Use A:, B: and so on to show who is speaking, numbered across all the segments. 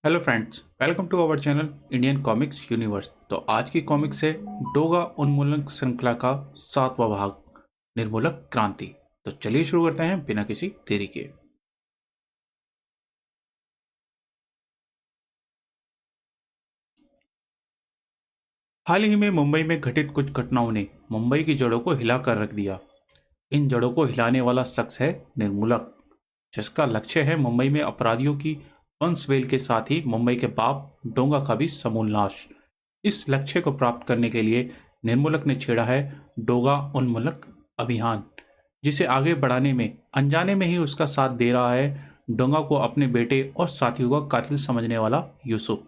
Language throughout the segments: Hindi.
A: Hello friends, welcome to our channel Indian comics universe. तो आज की कॉमिक्स है डोगा उन्मूलन श्रृंखला का 7वां भाग, निर्मूलक क्रांति। तो चलिए शुरू करते हैं बिना किसी देरी के। हाल ही में मुंबई में घटित कुछ घटनाओं ने मुंबई की जड़ों को हिलाकर रख दिया। इन जड़ों को हिलाने वाला शख्स है निर्मूलक, जिसका लक्ष्य है मुंबई में अपराधियों की वंशवेल के साथ ही मुंबई के बाप डोंगा का भी समूल नाश। इस लक्ष्य को प्राप्त करने के लिए निर्मूलक ने छेड़ा है डोगा उन्मूलक अभियान, जिसे आगे बढ़ाने में अनजाने में ही उसका साथ दे रहा है डोंगा को अपने बेटे और साथियों का कातिल समझने वाला यूसुफ।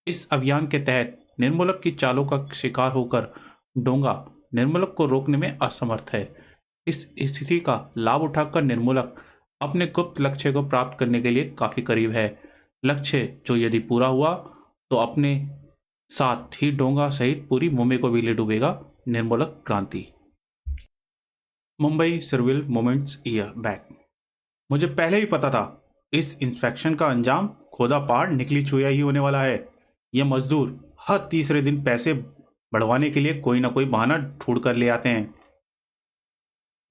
A: इस अभियान के तहत निर्मूलक की चालों का शिकार होकर डोंगा निर्मूलक को रोकने में असमर्थ है। इस स्थिति का लाभ उठाकर निर्मूलक अपने गुप्त लक्ष्य को प्राप्त करने के लिए काफी करीब है। लक्ष्य जो यदि पूरा हुआ तो अपने साथ ही डोंगा सहित पूरी मुंबई को भी ले डूबेगा निर्मूलक क्रांति। Mumbai civil moments year back. मुझे पहले ही पता था इस इंस्पेक्शन का अंजाम खोदा पहाड़ निकली चुया ही होने वाला है। ये मजदूर हर तीसरे दिन पैसे बढ़वाने के लिए कोई ना कोई बहाना ढूंढ कर ले आते हैं।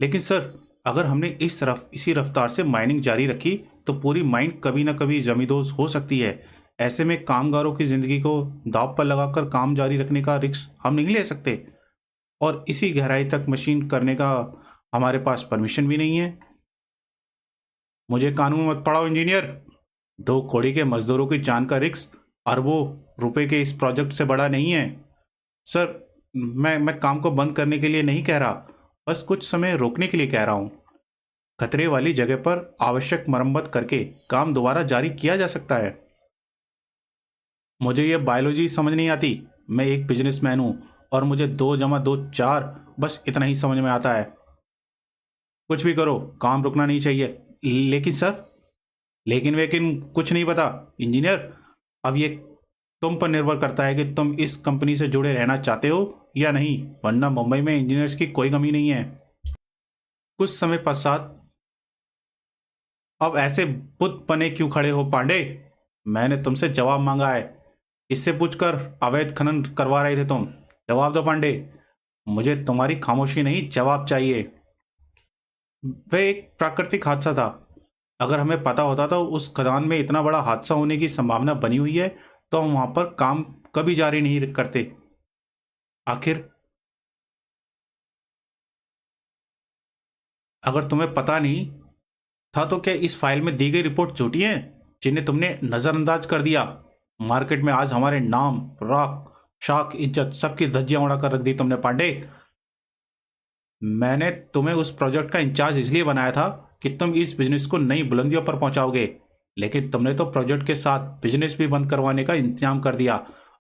A: लेकिन सर, अगर हमने इसी रफ्तार से माइनिंग जारी रखी तो पूरी माइन कभी ना कभी जमींदोज हो सकती है। ऐसे में कामगारों की जिंदगी को दांव पर लगाकर काम जारी रखने का रिस्क हम नहीं ले सकते, और इसी गहराई तक मशीन करने का हमारे पास परमिशन भी नहीं है। मुझे कानून मत पढ़ाओ इंजीनियर। दो कौड़ी के मजदूरों की जान का रिस्क अरबों रुपए के इस प्रोजेक्ट से बड़ा नहीं है। सर, मैं काम को बंद करने के लिए नहीं कह रहा, बस कुछ समय रोकने के लिए कह रहा हूं। खतरे वाली जगह पर आवश्यक मरम्मत करके काम दोबारा जारी किया जा सकता है। मुझे ये बायोलॉजी समझ नहीं आती। मैं एक बिजनेसमैन हूं और मुझे 2 + 2 4 बस इतना ही समझ में आता है। कुछ भी करो, काम रुकना नहीं चाहिए। लेकिन सर, लेकिन वेकिन कुछ नहीं पता इंजीनियर। अब ये तुम पर निर्भर करता है कि तुम इस कंपनी से जुड़े रहना चाहते हो या नहीं, वरना मुंबई में इंजीनियर्स की कोई कमी नहीं है। कुछ समय पश्चात, अब ऐसे बुत बने क्यों खड़े हो पांडे? मैंने तुमसे जवाब मांगा है। इससे पूछकर अवैध खनन करवा रहे थे तुम। जवाब दो पांडे। मुझे तुम्हारी खामोशी नहीं, जवाब चाहिए। वह एक प्राकृतिक हादसा था। अगर हमें पता होता तो उस खदान में इतना बड़ा हादसा होने की संभावना बनी हुई है तो हम वहां पर काम कभी जारी नहीं करते। आखिर अगर तुम्हें पता नहीं था तो क्या इस फाइल में दी गई रिपोर्ट झूठी है, जिन्हें तुमने नजरअंदाज कर दिया? मार्केट में आज हमारे नाम, राख, शाख, इज्जत सबकी धज्जियां उड़ाकर रख दी तुमने पांडे। मैंने तुम्हें उस प्रोजेक्ट का इंचार्ज इसलिए बनाया था कि तुम इस बिजनेस को नई बुलंदियों पर पहुंचाओगे, लेकिन तुमने तो प्रोजेक्ट के साथ बिजनेस भी बंद करवाने का इंतजाम कर दिया।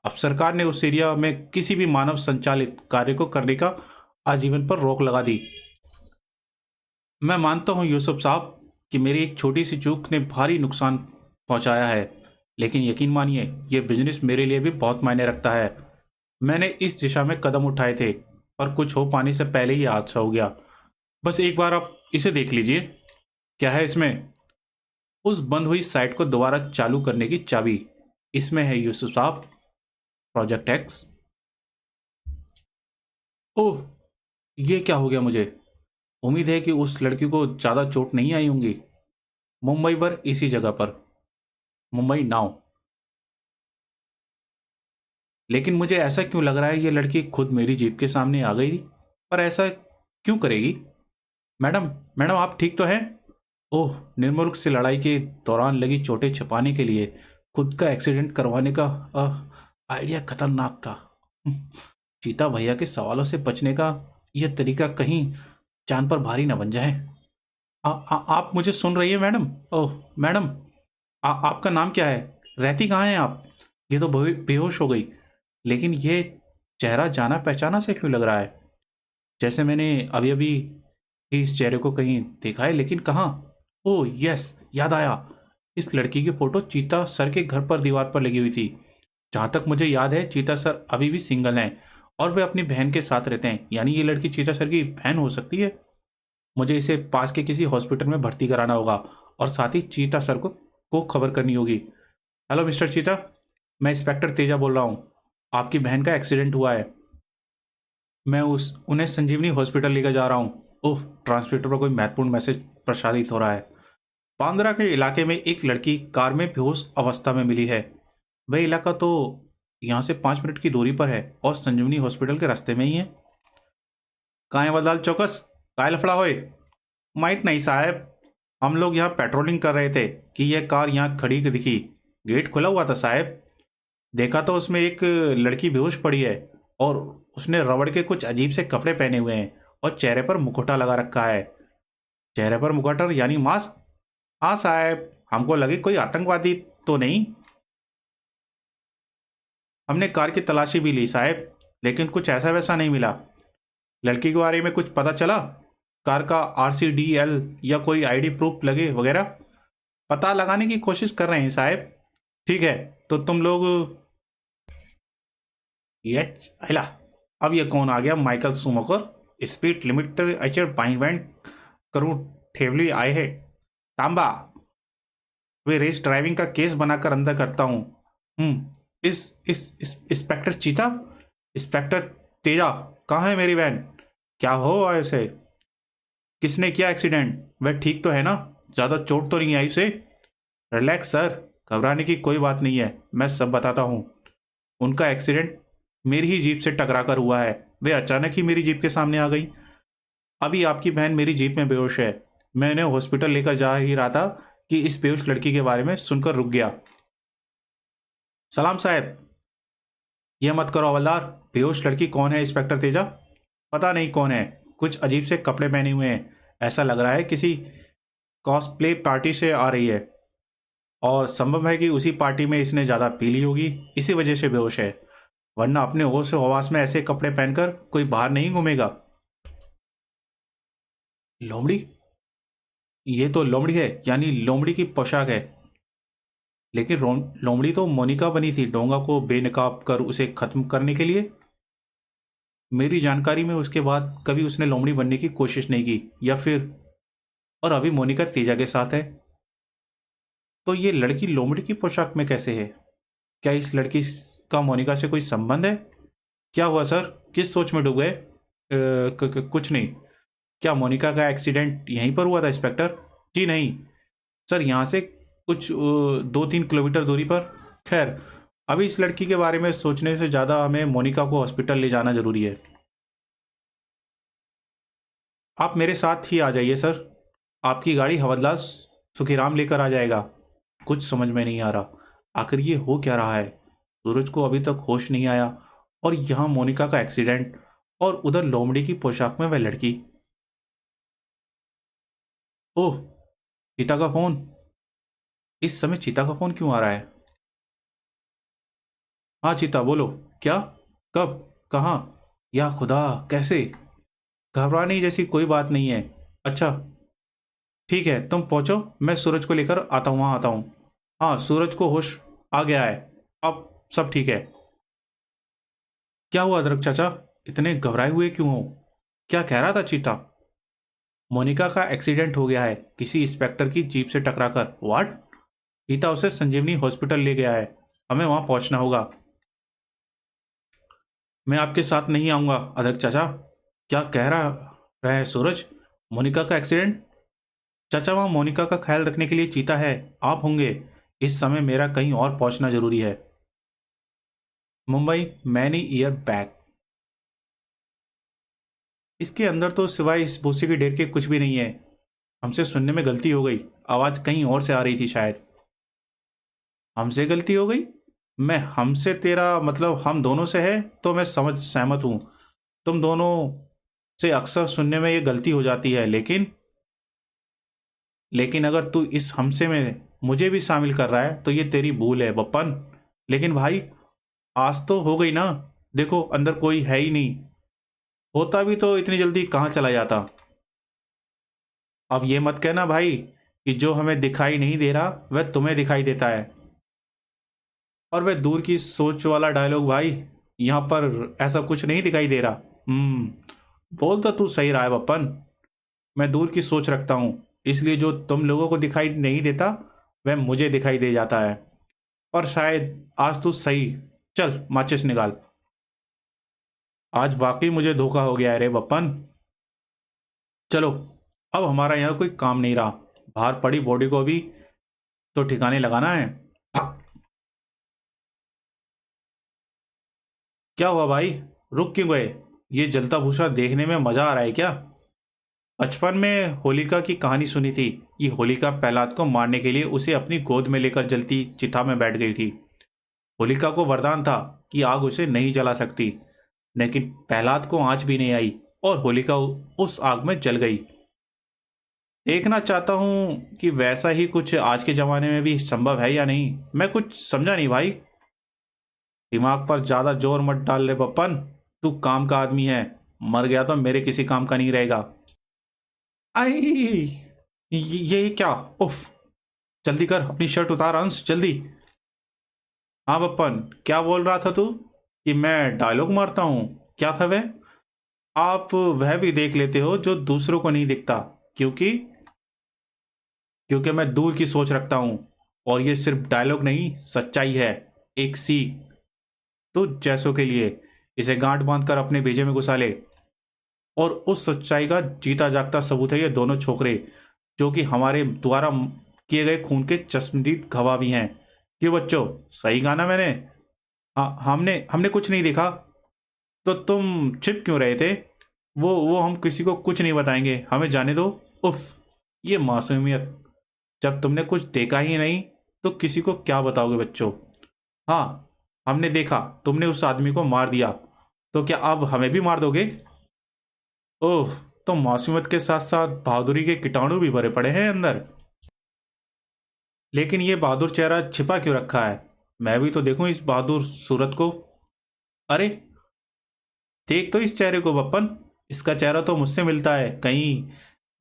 A: अब सरकार ने उस एरिया में किसी भी मानव संचालित कार्य को करने का आजीवन पर रोक लगा दी। मैं मानता हूं यूसुफ साहब कि मेरी एक छोटी सी चूक ने भारी नुकसान पहुंचाया है, लेकिन यकीन मानिए यह बिजनेस मेरे लिए भी बहुत मायने रखता है। मैंने इस दिशा में कदम उठाए थे, पर कुछ हो पाने से पहले ही हादसा हो गया। बस एक बार आप इसे देख लीजिए। क्या है इसमें? उस बंद हुई साइट को दोबारा चालू करने की चाबी इसमें है यूसुफ साहब। Project x. ओह, ये क्या हो गया मुझे? उम्मीद है कि उस लड़की को ज्यादा चोट नहीं आई होंगी। मुंबई पर इसी जगह पर, मुंबई नाउ। लेकिन मुझे ऐसा क्यों लग रहा है ये लड़की खुद मेरी जीप के सामने आ गई? पर ऐसा क्यों करेगी? मैडम, मैडम आप ठीक तो हैं? ओह, निर्मुल्क से लड़ाई के दौरान लगी चोटें छिपाने के लिए खुद का एक्सीडेंट करवाने का आइडिया खतरनाक था। चीता भैया के सवालों से बचने का यह तरीका कहीं जान पर भारी न बन जाए। आप मुझे सुन रही है मैडम? ओह मैडम, आपका नाम क्या है? रहती कहाँ हैं आप? ये तो बेहोश हो गई, लेकिन ये चेहरा जाना पहचाना से क्यों लग रहा है, जैसे मैंने अभी अभी ही इस चेहरे को कहीं देखा है, लेकिन कहाँ? ओह यस, याद आया। इस लड़की की फोटो चीता सर के घर पर दीवार पर लगी हुई थी। जहां तक मुझे याद है चीता सर अभी भी सिंगल हैं और वे अपनी बहन के साथ रहते हैं, यानी ये लड़की चीता सर की बहन हो सकती है। मुझे इसे पास के किसी हॉस्पिटल में भर्ती कराना होगा और साथ ही चीता सर को खबर करनी होगी। हेलो मिस्टर चीता, मैं इंस्पेक्टर तेजा बोल रहा हूँ। आपकी बहन का एक्सीडेंट हुआ है। मैं उस उन्हें संजीवनी हॉस्पिटल लेकर जा रहा हूँ। ओह, ट्रांसमीटर पर कोई महत्वपूर्ण मैसेज प्रसारित हो रहा है। बांद्रा के इलाके में एक लड़की कार में बेहोश अवस्था में मिली है। वह इलाका तो यहाँ से 5 मिनट की दूरी पर है और संजीवनी हॉस्पिटल के रास्ते में ही है। काहे बदलाल चौकस, काय लफड़ा होए? माइट नहीं साहब, हम लोग यहाँ पेट्रोलिंग कर रहे थे कि यह कार यहाँ खड़ी दिखी। गेट खुला हुआ था साहब। देखा तो उसमें एक लड़की बेहोश पड़ी है और उसने रबड़ के कुछ अजीब से कपड़े पहने हुए हैं और चेहरे पर मुखौटा लगा रखा है। चेहरे पर मुखौटा यानी मास्क? हाँ साहब, हमको लगे कोई आतंकवादी तो नहीं। हमने कार की तलाशी भी ली साहब, लेकिन कुछ ऐसा वैसा नहीं मिला। लड़की के बारे में कुछ पता चला? कार का RCDL या कोई ID प्रूफ लगे वगैरह? पता लगाने की कोशिश कर रहे हैं साहब। ठीक है, तो तुम लोग ये अला, अब ये कौन आ गया? माइकल सुमोकर स्पीड लिमिट अचर बाइंड बैंड करूँ ठेवली आए है तांबा। वे रेस ड्राइविंग का केस बनाकर अंदर करता हूँ। इस इंस्पेक्टर चीता, इंस्पेक्टर तेजा, कहाँ है मेरी बहन? क्या हो ऐसे? किसने किया एक्सीडेंट? वह ठीक तो है ना? ज़्यादा चोट तो नहीं आई उसे? रिलैक्स सर, घबराने की कोई बात नहीं है, मैं सब बताता हूँ। उनका एक्सीडेंट मेरी ही जीप से टकरा कर हुआ है। वे अचानक ही मेरी जीप के सामने आ गई। अभी आपकी बहन मेरी जीप में बेहोश है। मैं इन्हें हॉस्पिटल लेकर जा ही रहा था कि इस बेहोश लड़की के बारे में सुनकर रुक गया। सलाम साहब। यह मत करो हवलदार। बेहोश लड़की कौन है इंस्पेक्टर तेजा? पता नहीं कौन है, कुछ अजीब से कपड़े पहने हुए हैं। ऐसा लग रहा है किसी कॉस्प्ले पार्टी से आ रही है और संभव है कि उसी पार्टी में इसने ज़्यादा पी ली होगी, इसी वजह से बेहोश है। वरना अपने होश हवास में ऐसे कपड़े पहनकर कोई बाहर नहीं घूमेगा। लोमड़ी? ये तो लोमड़ी है, यानी लोमड़ी की पोशाक है। लेकिन लोमड़ी तो मोनिका बनी थी डोंगा को बेनकाब कर उसे खत्म करने के लिए। मेरी जानकारी में उसके बाद कभी उसने लोमड़ी बनने की कोशिश नहीं की, या फिर और अभी मोनिका तेजा के साथ है। तो ये लड़की लोमड़ी की पोशाक में कैसे है? क्या इस लड़की का मोनिका से कोई संबंध है? क्या हुआ सर, किस सोच में डूब गए? कुछ नहीं। क्या मोनिका का एक्सीडेंट यहीं पर हुआ था इंस्पेक्टर? जी नहीं सर, यहाँ से कुछ 2-3 किलोमीटर दूरी पर। खैर, अभी इस लड़की के बारे में सोचने से ज़्यादा हमें मोनिका को हॉस्पिटल ले जाना ज़रूरी है। आप मेरे साथ ही आ जाइए सर। आपकी गाड़ी हवलदार सुखीराम लेकर आ जाएगा। कुछ समझ में नहीं आ रहा, आखिर ये हो क्या रहा है? सूरज को अभी तक होश नहीं आया और यहाँ मोनिका का एक्सीडेंट और उधर लोमड़ी की पोशाक में वह लड़की। ओह, चीता का फोन। इस समय चीता का फोन क्यों आ रहा है? हाँ चीता बोलो। क्या? कब? कहाँ? या खुदा, कैसे? घबराने जैसी कोई बात नहीं है। अच्छा, ठीक है, तुम पहुंचो, मैं सूरज को लेकर आता हूँ, वहाँ आता हूँ। हाँ, सूरज को होश आ गया है, अब सब ठीक है। क्या हुआ अदरक चाचा, इतने घबराए हुए क्यों हो? क्या कह रहा था चीता? मोनिका का एक्सीडेंट हो गया है, किसी इंस्पेक्टर की जीप से टकराकर। व्हाट? चीता उसे संजीवनी हॉस्पिटल ले गया है, हमें वहां पहुंचना होगा। मैं आपके साथ नहीं आऊंगा अदरक चाचा। क्या कह रहा है सूरज? मोनिका का एक्सीडेंट? चाचा, वहां मोनिका का ख्याल रखने के लिए चीता है, आप होंगे। इस समय मेरा कहीं और पहुंचना जरूरी है। Mumbai, many year back. इसके अंदर तो सिवाय इस भूसे के ढेर के कुछ भी नहीं है। हमसे सुनने में गलती हो गई, आवाज कहीं और से आ रही थी शायद। हमसे गलती हो गई? मैं हमसे, तेरा मतलब हम दोनों से है तो मैं समझ सहमत हूं। तुम दोनों से अक्सर सुनने में ये गलती हो जाती है, लेकिन अगर तू इस हमसे में मुझे भी शामिल कर रहा है तो ये तेरी भूल है बप्पन। लेकिन भाई, आज तो हो गई ना। देखो, अंदर कोई है ही नहीं। होता भी तो इतनी जल्दी कहाँ चला जाता। अब ये मत कहना भाई कि जो हमें दिखाई नहीं दे रहा वह तुम्हें दिखाई देता है। और वह दूर की सोच वाला डायलॉग भाई, यहाँ पर ऐसा कुछ नहीं दिखाई दे रहा। बोल तो तू सही रहा है बप्पन। मैं दूर की सोच रखता हूँ, इसलिए जो तुम लोगों को दिखाई नहीं देता वह मुझे दिखाई दे जाता है। पर शायद आज तू सही। चल माचिस निकाल। आज वाकई मुझे धोखा हो गया है रे बप्पन। चलो, अब हमारा यहाँ कोई काम नहीं रहा। बाहर पड़ी बॉडी को भी तो ठिकाने लगाना है। भाग। क्या हुआ भाई, रुक क्यों गए? ये जलता भूसा देखने में मजा आ रहा है क्या? बचपन में होलिका की कहानी सुनी थी कि होलिका प्रहलाद को मारने के लिए उसे अपनी गोद में लेकर जलती चिता में बैठ गई थी। होलिका को वरदान था कि आग उसे नहीं जला सकती, लेकिन प्रहलाद को आंच भी नहीं आई और होलिका उस आग में जल गई। देखना चाहता हूं कि वैसा ही कुछ आज के जमाने में भी संभव है या नहीं। मैं कुछ समझा नहीं भाई। दिमाग पर ज्यादा जोर मत डाल ले बप्पन। तू काम का आदमी है, मर गया तो मेरे किसी काम का नहीं रहेगा। आई, ये क्या? उफ, जल्दी कर, अपनी शर्ट उतार अंश, जल्दी। हाँ बप्पन, क्या बोल रहा था तू कि मैं डायलॉग मारता हूँ? क्या था वह? आप वह भी देख लेते हो जो दूसरों को नहीं दिखता, क्योंकि क्योंकि मैं दूर की सोच रखता हूँ। और ये सिर्फ डायलॉग नहीं, सच्चाई है, एक सीख। तो जैसों के लिए इसे गांठ बांध कर अपने भेजे में घुसा ले। और उस सच्चाई का जीता जागता सबूत है ये दोनों छोकरे, जो कि हमारे द्वारा किए गए खून के चश्मदीद गवाह भी हैं। क्यों बच्चों, सही कहा ना मैंने? हाँ, हमने हमने कुछ नहीं देखा। तो तुम छिप क्यों रहे थे? वो हम किसी को कुछ नहीं बताएंगे, हमें जाने दो। उफ, ये मासूमियत। जब तुमने कुछ देखा ही नहीं तो किसी को क्या बताओगे बच्चों? हाँ, हमने देखा, तुमने उस आदमी को मार दिया, तो क्या अब हमें भी मार दोगे? ओह, तो मासूमियत के साथ साथ बहादुरी के कीटाणु भी भरे पड़े हैं अंदर। लेकिन ये बहादुर चेहरा छिपा क्यों रखा है? मैं भी तो देखूं इस बहादुर सूरत को। अरे, देख तो इस चेहरे को बप्पन। इसका चेहरा तो मुझसे मिलता है। कहीं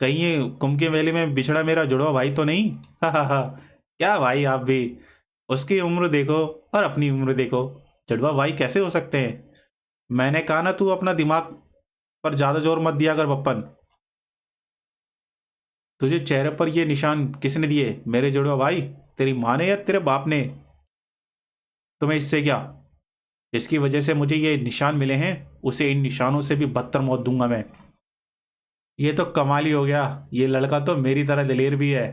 A: कहीं ये कुंभ के मेले में बिछड़ा मेरा जुड़वा भाई तो नहीं? हा हा हा। क्या भाई आप भी, उसकी उम्र देखो और अपनी उम्र देखो। जुड़वा भाई कैसे हो सकते हैं? मैंने कहा ना, तू अपना दिमाग पर ज्यादा जोर मत दिया कर बप्पन। तुझे चेहरे पर ये निशान किसने दिए मेरे जुड़वा भाई? तेरी माँ ने या तेरे बाप ने? तुम्हें इससे क्या? जिसकी वजह से मुझे ये निशान मिले हैं, उसे इन निशानों से भी बदतर मौत दूंगा मैं। ये तो कमाल ही हो गया। ये लड़का तो मेरी तरह दिलेर भी है।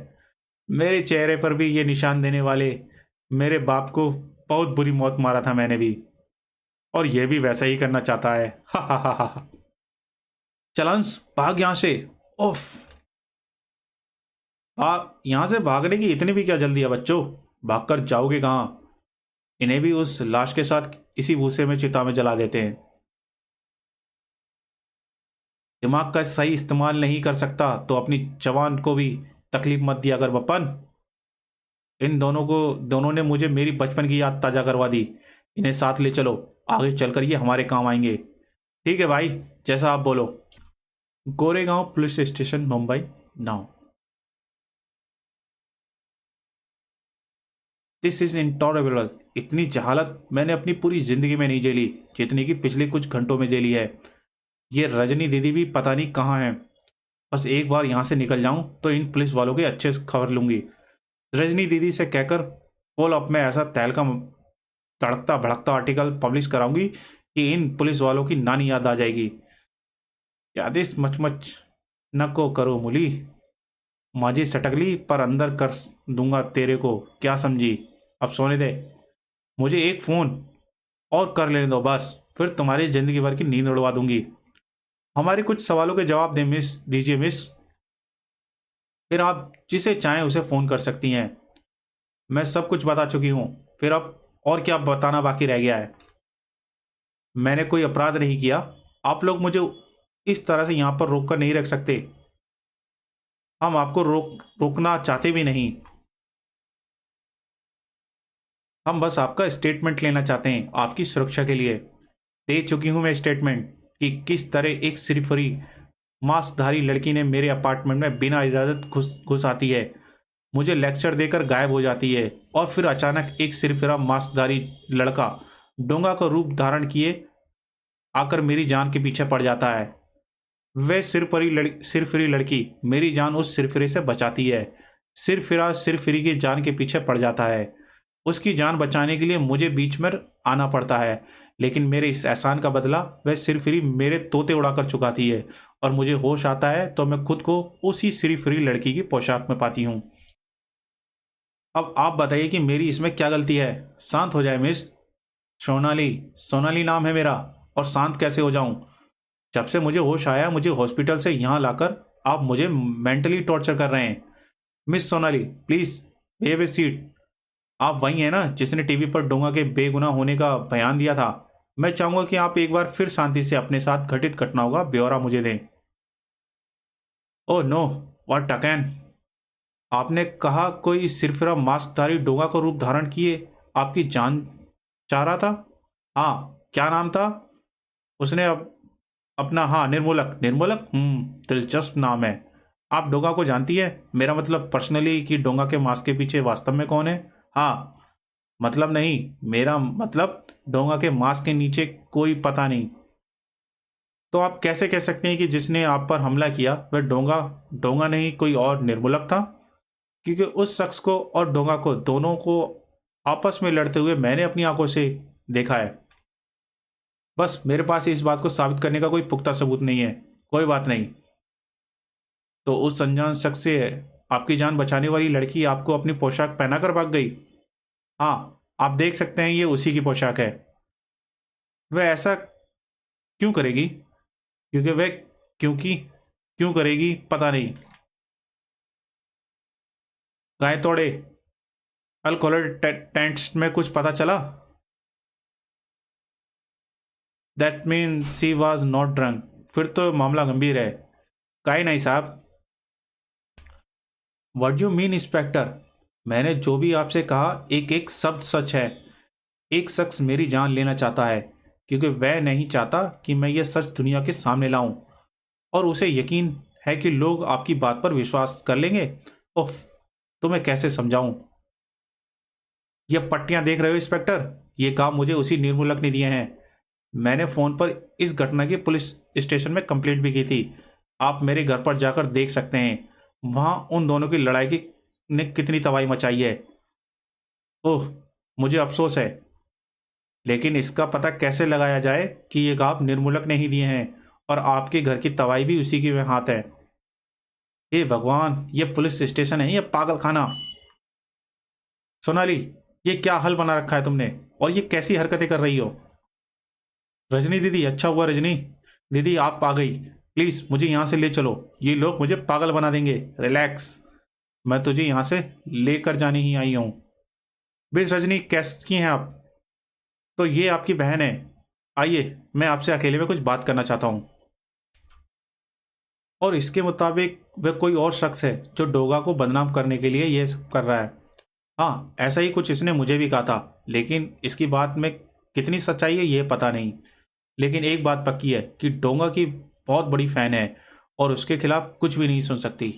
A: मेरे चेहरे पर भी ये निशान देने वाले मेरे बाप को बहुत बुरी मौत मारा था मैंने भी, और ये भी वैसा ही करना चाहता है। हा हा हा हा। चलंस, भाग यहां से। ओफ, भाग यहां से। भागने की इतनी भी क्या जल्दी है बच्चों? भागकर जाओगे कहाँ? इन्हें भी उस लाश के साथ इसी भूसे में चिता में जला देते हैं। दिमाग का सही इस्तेमाल नहीं कर सकता तो अपनी जवान को भी तकलीफ मत दिया कर बप्पन। इन दोनों ने मुझे मेरी बचपन की याद ताजा करवा दी। इन्हें साथ ले चलो, आगे चलकर ये हमारे काम आएंगे। ठीक है भाई, जैसा आप बोलो। Goregaon police station, Mumbai now. This is intolerable. इतनी जहालत मैंने अपनी पूरी जिंदगी में नहीं झेली जितनी कि पिछले कुछ घंटों में झेली है। ये रजनी दीदी भी पता नहीं कहाँ है। बस एक बार यहाँ से निकल जाऊं तो इन पुलिस वालों के अच्छे से खबर लूंगी। रजनी दीदी से कहकर पोल अप में ऐसा तहलका तड़कता भड़कता आर्टिकल पब्लिश कराऊंगी कि इन पुलिस वालों की नानी याद आ जाएगी। यादिस मचमच न को करो मुली, माजी सटकली पर अंदर कर दूंगा तेरे को, क्या समझी? अब सोने दे, मुझे एक फोन और कर लेने दो बस, फिर तुम्हारी जिंदगी भर की नींद उड़वा दूंगी। हमारे कुछ सवालों के जवाब दे मिस, दीजिए मिस। फिर आप जिसे चाहें उसे फोन कर सकती हैं। मैं सब कुछ बता चुकी हूं, फिर अब और क्या बताना बाकी रह गया है? मैंने कोई अपराध नहीं किया। आप लोग मुझे इस तरह से यहां पर रोक कर नहीं रख सकते। हम आपको रोकना चाहते भी नहीं। हम बस आपका स्टेटमेंट लेना चाहते हैं आपकी सुरक्षा के लिए। दे चुकी हूं मैं स्टेटमेंट कि किस तरह एक सिरफरी मास्कधारी लड़की ने मेरे अपार्टमेंट में बिना इजाजत घुस आती है, मुझे लेक्चर देकर गायब हो जाती है, और फिर अचानक एक सिरफिरा मास्कधारी लड़का डोंगा का रूप धारण किए आकर मेरी जान के पीछे पड़ जाता है। वह सिरफिरी लड़की मेरी जान उस सिरफिरे से बचाती है। सिरफिरा सिरफिरी की जान के पीछे पड़ जाता है। उसकी जान बचाने के लिए मुझे बीच में आना पड़ता है, लेकिन मेरे इस एहसान का बदला वह सिरफिरी मेरे तोते उड़ा कर चुकाती है, और मुझे होश आता है तो मैं खुद को उसी सिरफिरी लड़की की पोशाक में पाती हूँ। अब आप बताइए कि मेरी इसमें क्या गलती है? शांत हो जाए मिस। सोनाली, सोनाली नाम है मेरा, और शांत कैसे हो जाऊं? जब से मुझे होश आया, मुझे हॉस्पिटल से यहाँ लाकर आप मुझे मेंटली टॉर्चर कर रहे हैं। Miss Sonali, please have a seat. आप वही हैं ना जिसने टीवी पर डोंगा के बेगुनाह होने का बयान दिया था? मैं चाहूंगा कि आप एक बार फिर शांति से अपने साथ घटित घटनाओं का ब्यौरा मुझे दें। Oh no, what again? आपने कहा कोई सिरफिरा मास्कधारी डोंगा का रूप धारण किए आपकी जान चाह रहा था? हाँ, क्या नाम था उसने? अपना, हाँ, निर्मूलक। निर्मूलक, दिलचस्प नाम है। आप डोंगा को जानती है? मेरा मतलब पर्सनली, कि डोंगा के मास्क के पीछे वास्तव में कौन है? हाँ, मतलब नहीं, मेरा मतलब डोंगा के मास्क के नीचे कोई पता नहीं। तो आप कैसे कह सकते हैं कि जिसने आप पर हमला किया वह डोंगा डोंगा नहीं, कोई और निर्मूलक था? क्योंकि उस शख्स को और डोंगा को, दोनों को आपस में लड़ते हुए मैंने अपनी आंखों से देखा है। बस मेरे पास इस बात को साबित करने का कोई पुख्ता सबूत नहीं है। कोई बात नहीं। तो उस अनजान शख्स से आपकी जान बचाने वाली लड़की आपको अपनी पोशाक पहनाकर भाग गई? हाँ, आप देख सकते हैं ये उसी की पोशाक है। वह ऐसा क्यों करेगी? क्योंकि वह क्योंकि क्यों करेगी पता नहीं। गाय तोड़े अल्कोहल टेंट्स में कुछ पता चला? That mean she was not drunk. फिर तो मामला गंभीर है। काहे नहीं साहब। What you mean inspector? मैंने जो भी आपसे कहा एक एक शब्द सच है। एक शख्स मेरी जान लेना चाहता है क्योंकि वह नहीं चाहता कि मैं यह सच दुनिया के सामने लाऊं, और उसे यकीन है कि लोग आपकी बात पर विश्वास कर लेंगे। उफ, तो मैं कैसे समझाऊं? ये पट्टियां देख रहे हो इंस्पेक्टर? ये काम मुझे उसी निर्मूलक ने दिए हैं। मैंने फोन पर इस घटना की पुलिस स्टेशन में कंप्लेंट भी की थी। आप मेरे घर पर जाकर देख सकते हैं, वहां उन दोनों की लड़ाई की ने कितनी तबाही मचाई है। ओह, मुझे अफसोस है, लेकिन इसका पता कैसे लगाया जाए कि ये गाप निर्मूलक ने ही दिए हैं, और आपके घर की तबाही भी उसी के हाथ है? हे भगवान, ये पुलिस स्टेशन है, ये पागल खाना। सोनाली, ये क्या हल बना रखा है तुमने, और ये कैसी हरकतें कर रही हो? रजनी दीदी, अच्छा हुआ रजनी दीदी आप आ गई। प्लीज मुझे यहाँ से ले चलो, ये लोग मुझे पागल बना देंगे। रिलैक्स, मैं तुझे यहाँ से लेकर जाने ही आई हूँ। बेस रजनी, कैसी हैं आप? तो ये आपकी बहन है। आइए, मैं आपसे अकेले में कुछ बात करना चाहता हूँ। और इसके मुताबिक वह कोई और शख्स है जो डोगा को बदनाम करने के लिए यह सब कर रहा है। हाँ, ऐसा ही कुछ इसने मुझे भी कहा था, लेकिन इसकी बात में कितनी सच्चाई है ये पता नहीं। लेकिन एक बात पक्की है कि डोंगा की बहुत बड़ी फैन है, और उसके खिलाफ कुछ भी नहीं सुन सकती।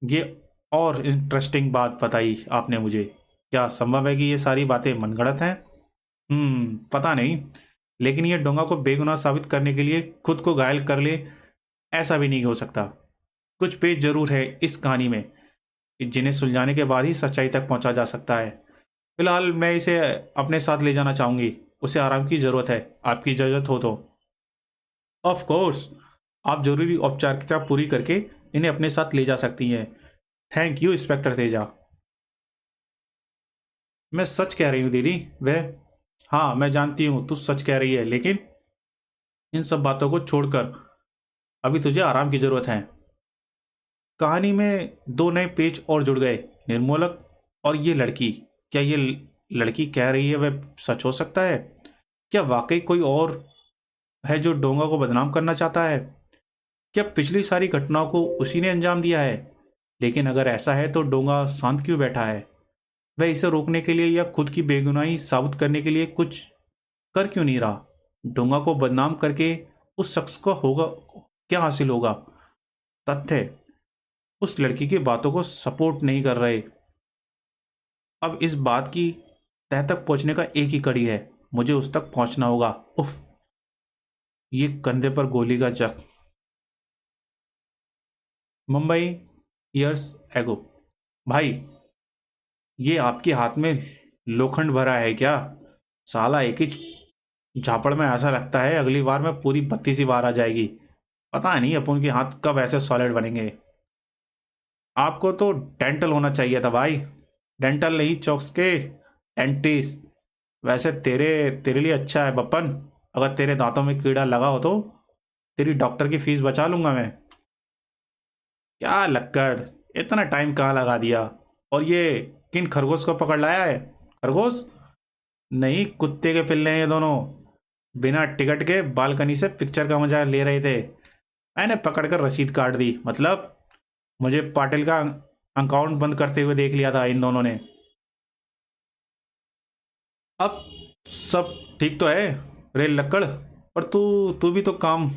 A: ये और इंटरेस्टिंग बात बताई आपने मुझे। क्या संभव है कि ये सारी बातें मनगढ़ंत हैं? पता नहीं, लेकिन ये डोंगा को बेगुनाह साबित करने के लिए खुद को घायल कर ले, ऐसा भी नहीं हो सकता। कुछ पेच जरूर है इस कहानी में, जिन्हें सुलझाने के बाद ही सच्चाई तक पहुंचा जा सकता है। फिलहाल मैं इसे अपने साथ ले जाना चाहूंगी। उसे आराम की जरूरत है, आपकी इजाजत हो तो। ऑफ कोर्स, आप जरूरी औपचारिकता पूरी करके इन्हें अपने साथ ले जा सकती हैं। Thank you inspector Teja. मैं सच कह रही हूँ दीदी। वह, हाँ, मैं जानती हूँ तू सच कह रही है, लेकिन इन सब बातों को छोड़कर अभी तुझे आराम की जरूरत है। कहानी में दो नए पेज और जुड़ गए, निर्मूलक और ये लड़की। क्या ये लड़की कह रही है वह सच हो सकता है? क्या वाकई कोई और है जो डोंगा को बदनाम करना चाहता है? क्या पिछली सारी घटनाओं को उसी ने अंजाम दिया है? लेकिन अगर ऐसा है तो डोंगा शांत क्यों बैठा है? वह इसे रोकने के लिए या खुद की बेगुनाही साबित करने के लिए कुछ कर क्यों नहीं रहा? डोंगा को बदनाम करके उस शख्स को होगा क्या हासिल होगा? तथ्य उस लड़की की बातों को सपोर्ट नहीं कर रहे। अब इस बात की तह तक पहुंचने का एक ही कड़ी है, मुझे उस तक पहुंचना होगा। उफ, ये कंधे पर गोली का जख्म। Mumbai years ago. भाई, ये आपके हाथ में लोखंड भरा है क्या? साला एक ही झापड़ में ऐसा लगता है अगली बार में पूरी 32 ही बार आ जाएगी। पता नहीं अपन के हाथ कब ऐसे सॉलिड बनेंगे। आपको तो डेंटल होना चाहिए था भाई, डेंटल नहीं चौक्स के डेंटिस्ट। वैसे तेरे तेरे लिए अच्छा है बप्पन, अगर तेरे दांतों में कीड़ा लगा हो तो तेरी डॉक्टर की फीस बचा लूंगा मैं। क्या लक्कड़, इतना टाइम कहाँ लगा दिया? और ये किन खरगोश को पकड़ लाया है? खरगोश नहीं, कुत्ते के पिल्ले हैं ये दोनों। बिना टिकट के बालकनी से पिक्चर का मजा ले रहे थे, मैंने पकड़कर रसीद काट दी। मतलब मुझे पाटिल का अकाउंट बंद करते हुए देख लिया था इन दोनों ने। अब सब ठीक तो है रे लक्कड़? पर तू तू भी तो काम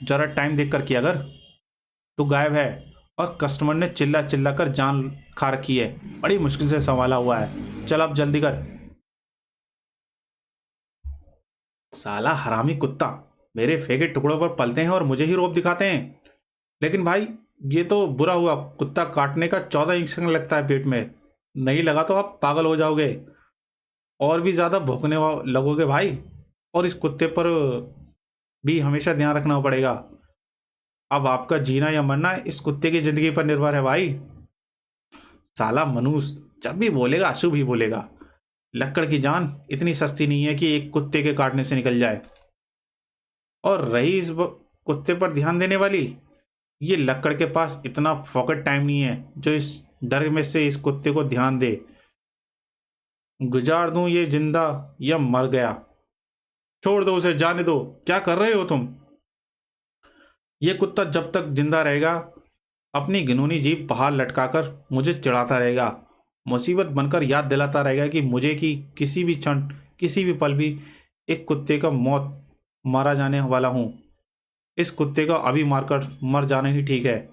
A: जरा टाइम देख कर किया अगर। तू गायब है और कस्टमर ने चिल्ला चिल्ला कर जान खा रखी है, बड़ी मुश्किल से संभाला हुआ है। चल अब जल्दी कर। साला हरामी कुत्ता, मेरे फेंके टुकड़ों पर पलते हैं और मुझे ही रोब दिखाते हैं। लेकिन भाई ये तो बुरा हुआ, कुत्ता काटने का 14 इंजेक्शन लगता है पेट में, नहीं लगा तो आप पागल हो जाओगे और भी ज्यादा भौंकने लगोगे भाई। और इस कुत्ते पर भी हमेशा ध्यान रखना पड़ेगा। अब आपका जीना या मरना इस कुत्ते की जिंदगी पर निर्भर है भाई। साला मनुष्य जब भी बोलेगा अशुभ ही बोलेगा। लक्कड़ की जान इतनी सस्ती नहीं है कि एक कुत्ते के काटने से निकल जाए। और रही कुत्ते पर ध्यान देने वाली, ये लक्कड़ के पास इतना फोकट टाइम नहीं है जो इस डर में से इस कुत्ते को ध्यान दे। गुजार दूं ये जिंदा या मर गया? छोड़ दो उसे, जाने दो। क्या कर रहे हो तुम? ये कुत्ता जब तक जिंदा रहेगा अपनी घिनौनी जीभ बाहर लटकाकर मुझे चिढ़ाता रहेगा, मुसीबत बनकर याद दिलाता रहेगा कि मुझे कि किसी भी क्षण किसी भी पल भी एक कुत्ते का मौत मारा जाने वाला हूं। इस कुत्ते का अभी मारकर मर जाना ही ठीक है।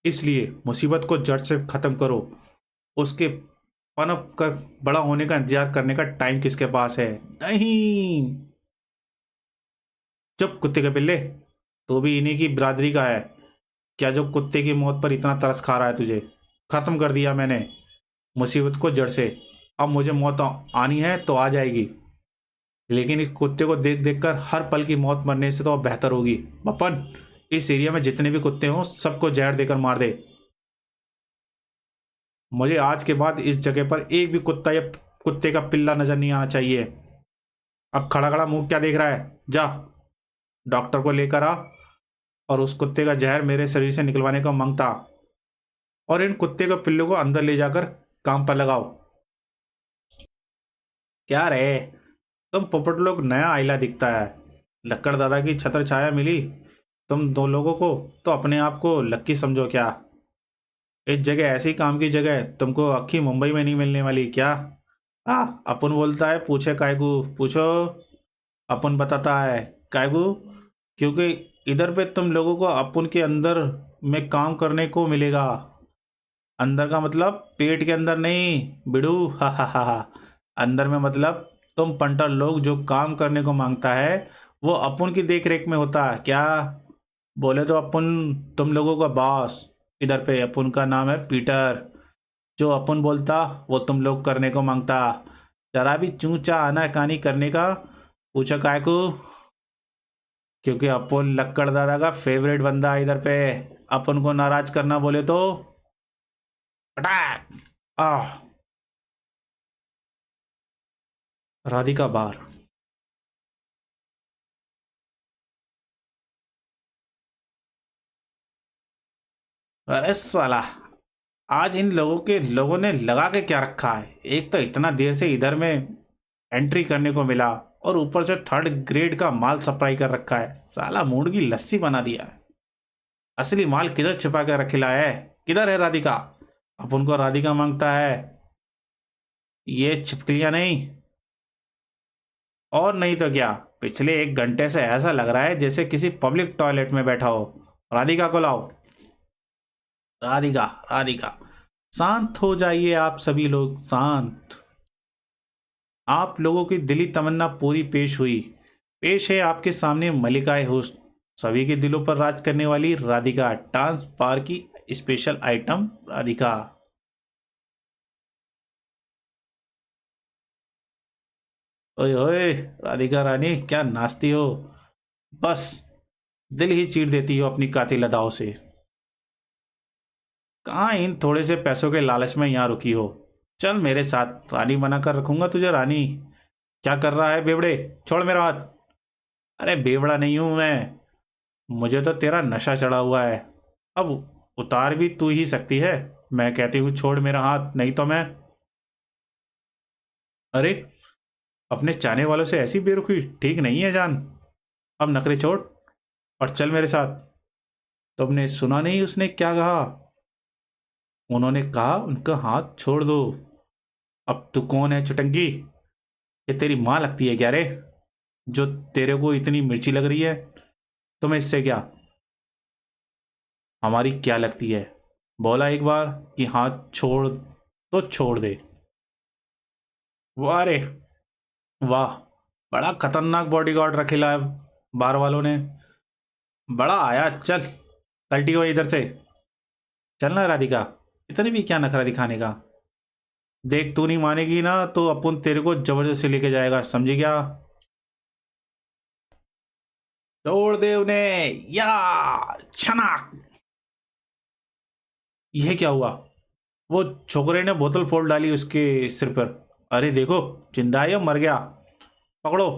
A: इसलिए मुसीबत को जड़ से खत्म करो। उसके पनप कर बड़ा होने का इंतजार करने का टाइम किसके पास है? नहीं। चुप कुत्ते के पिल्ले, तो भी इन्हीं की बिरादरी का है क्या जो कुत्ते की मौत पर इतना तरस खा रहा है? तुझे खत्म कर दिया मैंने मुसीबत को जड़ से। अब मुझे मौत आनी है तो आ जाएगी, लेकिन इस कुत्ते को देख देख कर हर पल की मौत मरने से तो अब बेहतर होगी। बप्पन, इस एरिया में जितने भी कुत्ते हों सबको जहर देकर मार दे। मुझे आज के बाद इस जगह पर एक भी कुत्ता या कुत्ते का पिल्ला नजर नहीं आना चाहिए। अब खड़ा खड़ा मुंह क्या देख रहा है? जा डॉक्टर को लेकर आ और उस कुत्ते का जहर मेरे शरीर से निकलवाने का मांगता, और इन कुत्ते के पिल्लों को अंदर ले जाकर काम पर लगाओ। क्या रे, तुम पोपट लोग नया आइला दिखता है। लक्कड़ दादा की छत्र छाया मिली तुम दो लोगों को तो अपने आप को लक्की समझो क्या? इस जगह ऐसी काम की जगह तुमको अक्खी मुंबई में नहीं मिलने वाली क्या? अपन बोलता है पूछे कायगू, पूछो। अपन बताता है कायगू, क्योंकि इधर पे तुम लोगों को अपन के अंदर में काम करने को मिलेगा। अंदर का मतलब पेट के अंदर नहीं बिड़ू, हा। अंदर में मतलब तुम पंटर लोग जो काम करने को मांगता है वो अपन की देख रेख में होता है क्या? बोले तो अपन तुम लोगों का बॉस। इधर पे अपन का नाम है पीटर। जो अपन बोलता वो तुम लोग करने को मांगता। जरा भी चूचा आना कानी करने का पूछा काय को, क्योंकि अपन लक्कड़ दादा का फेवरेट बंदा है इधर पे। अपन को नाराज करना बोले तो पटाक। आह, राधिका बार। अरे साला, आज इन लोगों ने लगा के क्या रखा है? एक तो इतना देर से इधर में एंट्री करने को मिला और ऊपर से थर्ड ग्रेड का माल सप्लाई कर रखा है। साला मूड की लस्सी बना दिया है। असली माल किधर छिपा कर रखिला है? किधर है राधिका? अपन को राधिका मांगता है, ये छिपकलियां नहीं। और नहीं तो क्या, पिछले 1 घंटे से ऐसा लग रहा है जैसे किसी पब्लिक टॉयलेट में बैठा हो। राधिका को लाओ। राधिका, राधिका। शांत हो जाइए आप सभी लोग, शांत। आप लोगों की दिली तमन्ना पूरी पेश हुई। पेश है आपके सामने मलिकाए हुस्न, सभी के दिलों पर राज करने वाली राधिका, डांस बार की स्पेशल आइटम राधिका। ओए ओए, राधिका रानी क्या नाचती हो? बस दिल ही चीर देती हो अपनी कातिल अदाओं से। कहाँ इन थोड़े से पैसों के लालच में यहाँ रुकी हो? चल मेरे साथ, रानी बना कर रखूंगा तुझे रानी। क्या कर रहा है बेवड़े? छोड़ मेरा हाथ। अरे बेवड़ा नहीं हूं मैं, मुझे तो तेरा नशा चढ़ा हुआ है। अब उतार भी तू ही सकती है। मैं कहती हूँ छोड़ मेरा हाथ, नहीं तो मैं। अरे, अपने चाहने वालों से ऐसी बेरुखी ठीक नहीं है जान। अब नखरे छोड़ और चल मेरे साथ। तुमने सुना नहीं उसने क्या कहा? उन्होंने कहा उनका हाथ छोड़ दो। अब तू कौन है चुटंगी? ये तेरी माँ लगती है क्या रे, जो तेरे को इतनी मिर्ची लग रही है? तुम्हें इससे क्या? हमारी क्या लगती है? बोला एक बार कि हाथ छोड़ तो छोड़ दे। वाह रे वाह, बड़ा खतरनाक बॉडीगार्ड रखेला है बार वालों ने। बड़ा आया, चल पलटी हो इधर से। चलना राधिका, इतने भी क्या नखरा दिखाने का? देख तू नहीं मानेगी ना तो अपन तेरे को जबरदस्ती लेके जाएगा, समझी क्या? तोड़ दे उन्हें या छनाक। यह क्या हुआ? वो छोकरे ने बोतल फोड़ डाली उसके सिर पर। अरे देखो, जिंदा है या मर गया? पकड़ो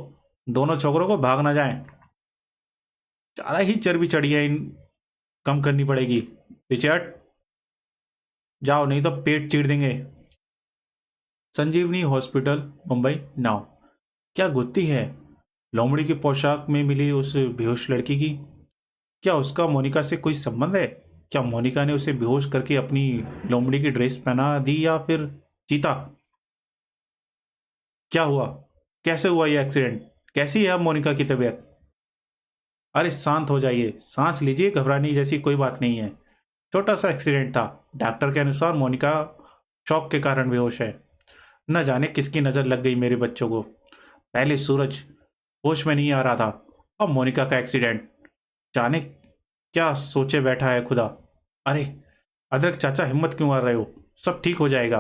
A: दोनों छोकरों को, भाग ना जाएं। ज्यादा ही चर्बी चढ़ी है, इन कम करनी पड़ेगी। पीछे हट, जाओ नहीं तो पेट चीर देंगे। संजीवनी हॉस्पिटल मुंबई नाउ। क्या गुत्ती है लोमड़ी की पोशाक में मिली उस बेहोश लड़की की? क्या उसका मोनिका से कोई संबंध है? क्या मोनिका ने उसे बेहोश करके अपनी लोमड़ी की ड्रेस पहना दी या फिर जीता? क्या हुआ? कैसे हुआ ये एक्सीडेंट? कैसी है अब मोनिका की तबीयत? अरे शांत हो जाइए, सांस लीजिए, घबराने जैसी कोई बात नहीं है। छोटा सा एक्सीडेंट था। डॉक्टर के अनुसार मोनिका शॉक के कारण बेहोश है। न जाने किसकी नज़र लग गई मेरे बच्चों को। पहले सूरज होश में नहीं आ रहा था, अब मोनिका का एक्सीडेंट। जाने क्या सोचे बैठा है खुदा। अरे अदरक चाचा, हिम्मत क्यों मार रहे हो? सब ठीक हो जाएगा।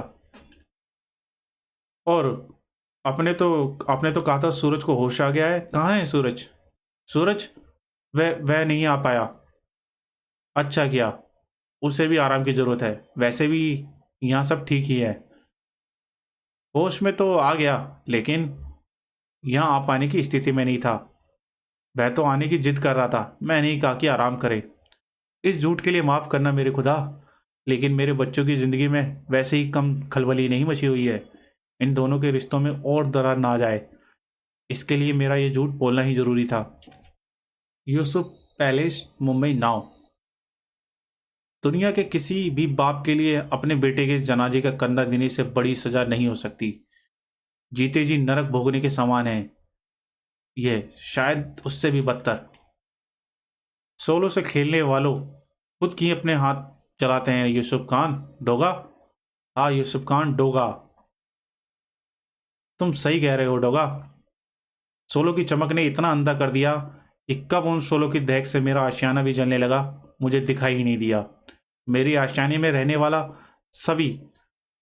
A: और आपने तो कहा था सूरज को होश आ गया है, कहाँ है सूरज? सूरज, वह नहीं आ पाया। अच्छा किया, उसे भी आराम की जरूरत है। वैसे भी यहाँ सब ठीक ही है। होश में तो आ गया, लेकिन यहाँ आ पाने की स्थिति में नहीं था। वह तो आने की जिद कर रहा था, मैंने ही कहा कि आराम करे। इस झूठ के लिए माफ़ करना मेरे खुदा, लेकिन मेरे बच्चों की ज़िंदगी में वैसे ही कम खलबली नहीं मची हुई है। इन दोनों के रिश्तों में और दरार ना आ जाए, इसके लिए मेरा ये झूठ बोलना ही ज़रूरी था। Yusuf palace Mumbai now. दुनिया के किसी भी बाप के लिए अपने बेटे के जनाजे का कंधा देने से बड़ी सजा नहीं हो सकती। जीते जी नरक भोगने के समान है यह, शायद उससे भी बदतर। सोलो से खेलने वालों खुद की अपने हाथ चलाते हैं। यूसुफ खान डोगा। हाँ यूसुफ खान डोगा, तुम सही कह रहे हो डोगा। सोलो की चमक ने इतना अंधा कर दिया कि कब उन सोलो की दहक से मेरा आशियाना भी जलने लगा, मुझे दिखाई ही नहीं दिया। मेरी आशियाने में रहने वाला सभी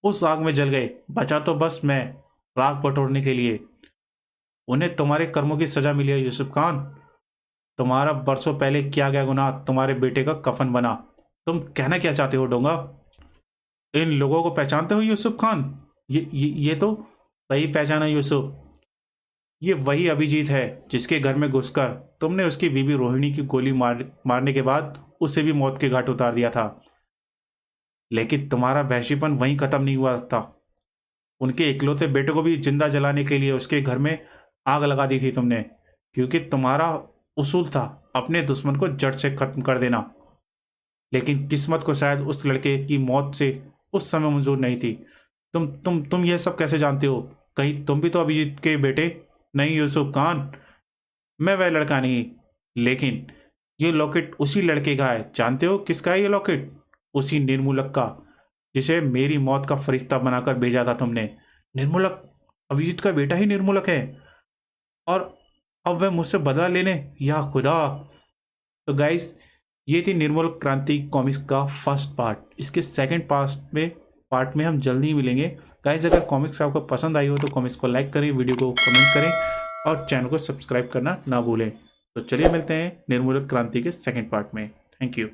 A: उस आग में जल गए, बचा तो बस मैं, राख बटोरने के लिए। उन्हें तुम्हारे कर्मों की सजा मिली है यूसुफ खान। तुम्हारा बरसों पहले किया गया गुनाह तुम्हारे बेटे का कफन बना। तुम कहना क्या चाहते हो डोंगा? इन लोगों को पहचानते हो यूसुफ खान? ये तो सही पहचाना यूसुफ। ये वही अभिजीत है जिसके घर में घुसकर तुमने उसकी बीबी रोहिणी की गोली मारने के बाद उसे भी मौत के घाट उतार दिया था। लेकिन तुम्हारा वहशीपन वहीं खत्म नहीं हुआ था। उनके इकलौते बेटे को भी जिंदा जलाने के लिए उसके घर में आग लगा दी थी तुमने, क्योंकि तुम्हारा उसूल था अपने दुश्मन को जड़ से खत्म कर देना। लेकिन किस्मत को शायद उस लड़के की मौत से उस समय मंजूर नहीं थी। तुम यह सब कैसे जानते हो? कहीं तुम भी तो अभिजीत के बेटे? नहीं यूसुफ खान, मैं वह लड़का नहीं। लेकिन ये लॉकेट उसी लड़के का है। जानते हो किसका है ये लॉकेट? उसी निर्मूलक का, जिसे मेरी मौत का फरिश्ता बनाकर भेजा था तुमने। निर्मूलक? अभिजीत का बेटा ही निर्मूलक है? और अब वह मुझसे बदला लेने? या खुदा। तो गाइस, ये थी निर्मूलक क्रांति कॉमिक्स का फर्स्ट पार्ट। इसके सेकंड पार्ट में पार्ट में हम जल्दी ही मिलेंगे। गाइस अगर कॉमिक्स आपको पसंद आई हो तो कॉमिक्स को लाइक करें, वीडियो को कमेंट करें और चैनल को सब्सक्राइब करना ना भूलें। तो चलिए मिलते हैं निर्मूलक क्रांति के सेकंड पार्ट में। Thank you.